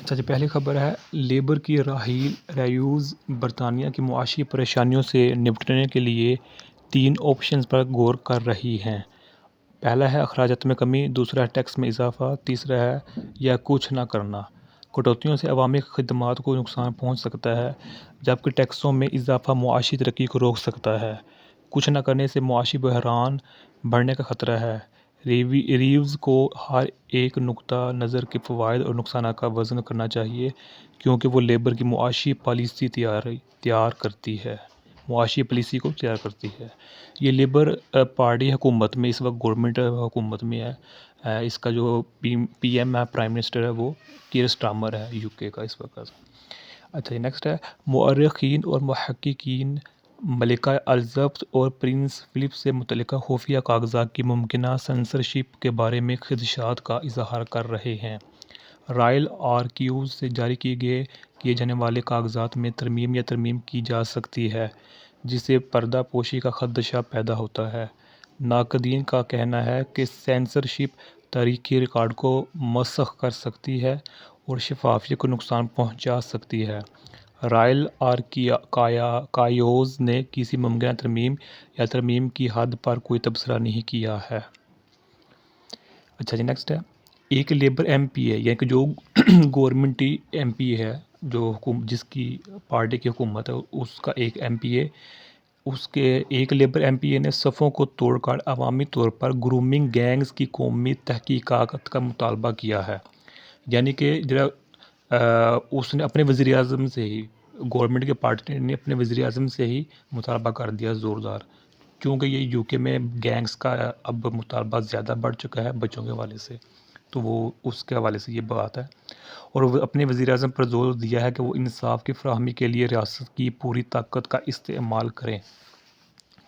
اچھا جی، پہلی خبر ہے لیبر کی رائیوز برطانیہ کی معاشی پریشانیوں سے نمٹنے کے لیے 3 آپشنز پر غور کر رہی ہیں۔ پہلا ہے اخراجات میں کمی، دوسرا ہے ٹیکس میں اضافہ، تیسرا ہے یا کچھ نہ کرنا۔ کٹوتیوں سے عوامی خدمات کو نقصان پہنچ سکتا ہے، جبکہ ٹیکسوں میں اضافہ معاشی ترقی کو روک سکتا ہے۔ کچھ نہ کرنے سے معاشی بحران بڑھنے کا خطرہ ہے۔ ریوز کو ہر ایک نقطہ نظر کے فوائد اور نقصانات کا وزن کرنا چاہیے، کیونکہ وہ لیبر کی معاشی پالیسی تیار کرتی ہے۔ یہ لیبر پارٹی حکومت میں اس وقت گورنمنٹ حکومت میں ہے۔ اس کا جو پی ایم ہے، پرائم منسٹر ہے، وہ کیئر سٹارمر ہے یو کے کا اس وقت۔ اچھا، نیکسٹ ہے مورخین اور محققین ملکہ الزبتھ اور پرنس فلپ سے متعلقہ خفیہ کاغذات کی ممکنہ سنسرشپ کے بارے میں خدشات کا اظہار کر رہے ہیں۔ رائل آرکیوز سے جاری کیے جانے والے کاغذات میں ترمیم یا ترمیم کی جا سکتی ہے، جس سے پردہ پوشی کا خدشہ پیدا ہوتا ہے۔ ناقدین کا کہنا ہے کہ سینسرشپ تاریخی ریکارڈ کو مسخ کر سکتی ہے اور شفافیت کو نقصان پہنچا سکتی ہے۔ رائل آرکائیوز نے کسی ممکنہ ترمیم یا ترمیم کی حد پر کوئی تبصرہ نہیں کیا ہے۔ اچھا جی، نیکسٹ ہے ایک لیبر ایم پی ہے، یعنی کہ جو گورنمنٹی ایم پی ہے، جس کی پارٹی کی حکومت ہے، اس کا ایک ایم پی اے، اس کے ایک لیبر ایم پی اے نے صفوں کو توڑ کر عوامی طور پر گرومنگ گینگز کی قومی تحقیقات کا مطالبہ کیا ہے۔ یعنی کہ اس نے اپنے وزیر اعظم سے ہی، گورنمنٹ کے پارٹی نے اپنے وزیر اعظم سے ہی مطالبہ کر دیا زوردار، کیونکہ یہ یو کے میں گینگز کا اب مطالبہ زیادہ بڑھ چکا ہے بچوں کے حوالے سے، تو وہ اس کے حوالے سے یہ بات ہے۔ اور وہ اپنے وزیر اعظم پر زور دیا ہے کہ وہ انصاف کی فراہمی کے لیے ریاست کی پوری طاقت کا استعمال کریں۔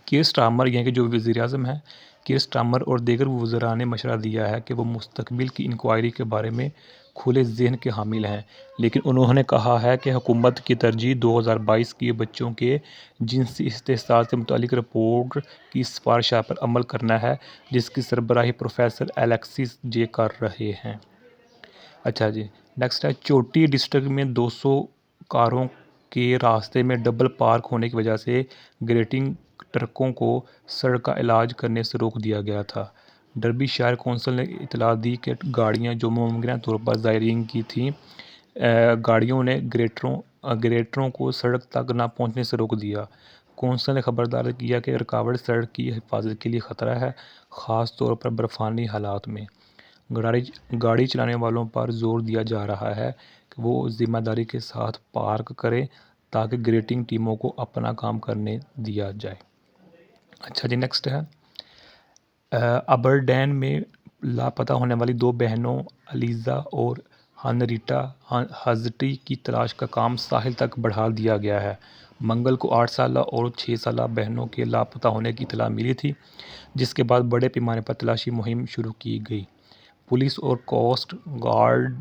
کیئر سٹارمر، یعنی کہ جو وزیر اعظم ہیں، کیئر سٹارمر اور دیگر وزراء نے مشورہ دیا ہے کہ وہ مستقبل کی انکوائری کے بارے میں کھلے ذہن کے حامل ہیں، لیکن انہوں نے کہا ہے کہ حکومت کی ترجیح 2022 کی بچوں کے جنسی استحصال سے متعلق رپورٹ کی سفارشات پر عمل کرنا ہے، جس کی سربراہی پروفیسر الیکسس جے کر رہے ہیں۔ اچھا جی، نیکسٹ ہے چوٹی ڈسٹرکٹ میں 200 کاروں کے راستے میں ڈبل پارک ہونے کی وجہ سے گریٹنگ ٹرکوں کو سڑک کا علاج کرنے سے روک دیا گیا تھا۔ ڈربی شائر کونسل نے اطلاع دی کہ گاڑیاں جو ممکنہ طور پر زائرین کی تھیں، گاڑیوں نے گریٹروں کو سڑک تک نہ پہنچنے سے روک دیا۔ کونسل نے خبردار کیا کہ رکاوٹ سڑک کی حفاظت کے لیے خطرہ ہے، خاص طور پر برفانی حالات میں۔ گاڑی چلانے والوں پر زور دیا جا رہا ہے کہ وہ ذمہ داری کے ساتھ پارک کریں تاکہ گریٹنگ ٹیموں کو اپنا کام کرنے دیا جائے۔ اچھا جی، نیکسٹ ہے ابرڈین میں لاپتہ ہونے والی 2 بہنوں الیزا اور ہنریٹا ہزٹی کی تلاش کا کام ساحل تک بڑھا دیا گیا ہے۔ منگل کو 8 سالہ اور 6 سالہ بہنوں کے لاپتہ ہونے کی اطلاع ملی تھی، جس کے بعد بڑے پیمانے پر تلاشی مہم شروع کی گئی۔ پولیس اور کوسٹ گارڈ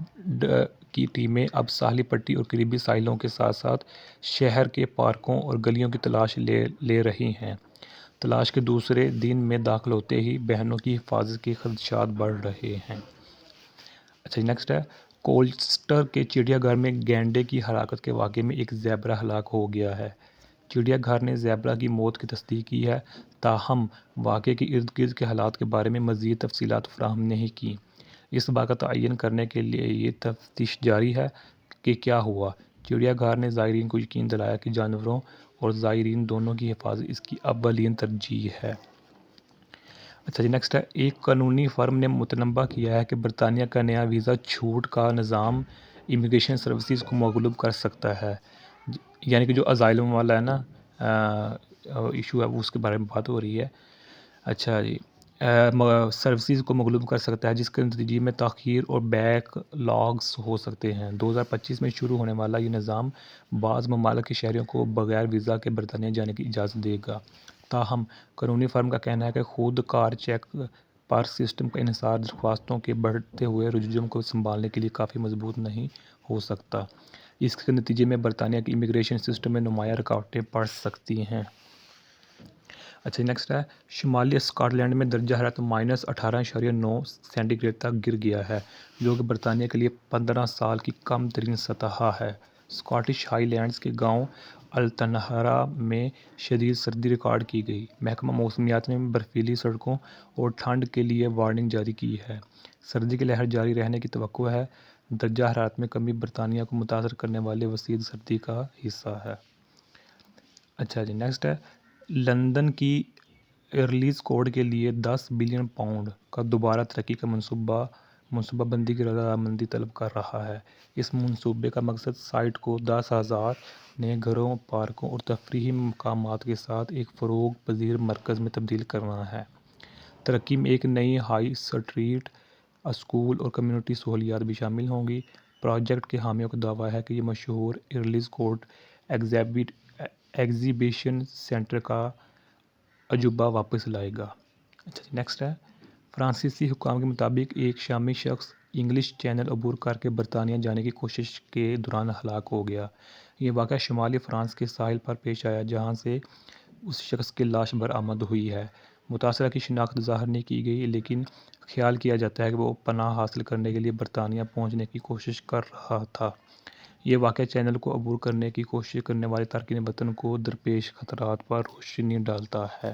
کی ٹیمیں اب ساحلی پٹی اور قریبی ساحلوں کے ساتھ ساتھ شہر کے پارکوں اور گلیوں کی تلاش لے رہی ہیں۔ تلاش کے دوسرے دن میں داخل ہوتے ہی بہنوں کی حفاظت کے خدشات بڑھ رہے ہیں۔ اچھا، نیکسٹ ہے کولچسٹر کے چڑیا گھر میں گینڈے کی ہلاکت کے واقعے میں ایک زیبرا ہلاک ہو گیا ہے۔ چڑیا گھر نے زیبرا کی موت کی تصدیق کی ہے، تاہم واقعے کے ارد گرد کے حالات کے بارے میں مزید تفصیلات فراہم نہیں کیں۔ اس بات کا تعین کرنے کے لیے یہ تفتیش جاری ہے کہ کیا ہوا۔ چڑیا گھر نے زائرین کو یقین دلایا کہ جانوروں اور زائرین دونوں کی حفاظت اس کی اولین ترجیح ہے۔ اچھا جی، نیکسٹ ہے ایک قانونی فرم نے متنبہ کیا ہے کہ برطانیہ کا نیا ویزا چھوٹ کا نظام امیگریشن سروسز کو مغلوب کر سکتا ہے۔ یعنی کہ جو ازائلم والا ہے نا ایشو ہے، اس کے بارے میں بات ہو رہی ہے۔ اچھا جی، سروسز کو مغلوب کر سکتا ہے، جس کے نتیجے میں تاخیر اور بیک لاگز ہو سکتے ہیں۔ 2025 میں شروع ہونے والا یہ نظام بعض ممالک کے شہریوں کو بغیر ویزا کے برطانیہ جانے کی اجازت دے گا، تاہم قانونی فرم کا کہنا ہے کہ خود کار چیک پر سسٹم کا انحصار درخواستوں کے بڑھتے ہوئے ہجوم کو سنبھالنے کے لیے کافی مضبوط نہیں ہو سکتا۔ اس کے نتیجے میں برطانیہ کے امیگریشن سسٹم میں نمایاں رکاوٹیں پڑ سکتی ہیں۔ اچھا نیکسٹ ہے شمالی اسکاٹ لینڈ میں درجہ حرارت -18.9 سینٹی گریڈ تک گر گیا ہے، جو کہ برطانیہ کے لیے 15 سال کی کم ترین سطح ہے۔ اسکاٹش ہائی لینڈز کے گاؤں التنہرا میں شدید سردی ریکارڈ کی گئی۔ محکمہ موسمیات نے برفیلی سڑکوں اور ٹھنڈ کے لیے وارننگ جاری کی ہے۔ سردی کی لہر جاری رہنے کی توقع ہے۔ درجہ حرارت میں کمی برطانیہ کو متاثر کرنے والے وسیع سردی کا حصہ ہے۔ اچھا جی نیکسٹ ہے لندن کی ریلیز کوڈ کے لیے 10 بلین پاؤنڈ کا دوبارہ ترقی کا منصوبہ بندی کی رضامندی طلب کر رہا ہے۔ اس منصوبے کا مقصد سائٹ کو 10,000 نئے گھروں، پارکوں اور تفریحی مقامات کے ساتھ ایک فروغ پذیر مرکز میں تبدیل کرنا ہے۔ ترقی میں ایک نئی ہائی اسٹریٹ، اسکول اور کمیونٹی سہولیات بھی شامل ہوں گی۔ پروجیکٹ کے حامیوں کا دعویٰ ہے کہ یہ مشہور ریلیز کوڈ ایگزیبیشن سینٹر کا عجوبہ واپس لائے گا۔ اچھا جی نیکسٹ ہے فرانسیسی حکام کے مطابق ایک شامی شخص انگلش چینل عبور کر کے برطانیہ جانے کی کوشش کے دوران ہلاک ہو گیا۔ یہ واقعہ شمالی فرانس کے ساحل پر پیش آیا، جہاں سے اس شخص کی لاش برآمد ہوئی ہے۔ متاثرہ کی شناخت ظاہر نہیں کی گئی، لیکن خیال کیا جاتا ہے کہ وہ پناہ حاصل کرنے کے لیے برطانیہ پہنچنے کی کوشش کر رہا تھا۔ یہ واقعہ چینل کو عبور کرنے کی کوشش کرنے والے تارکین وطن کو درپیش خطرات پر روشنی ڈالتا ہے۔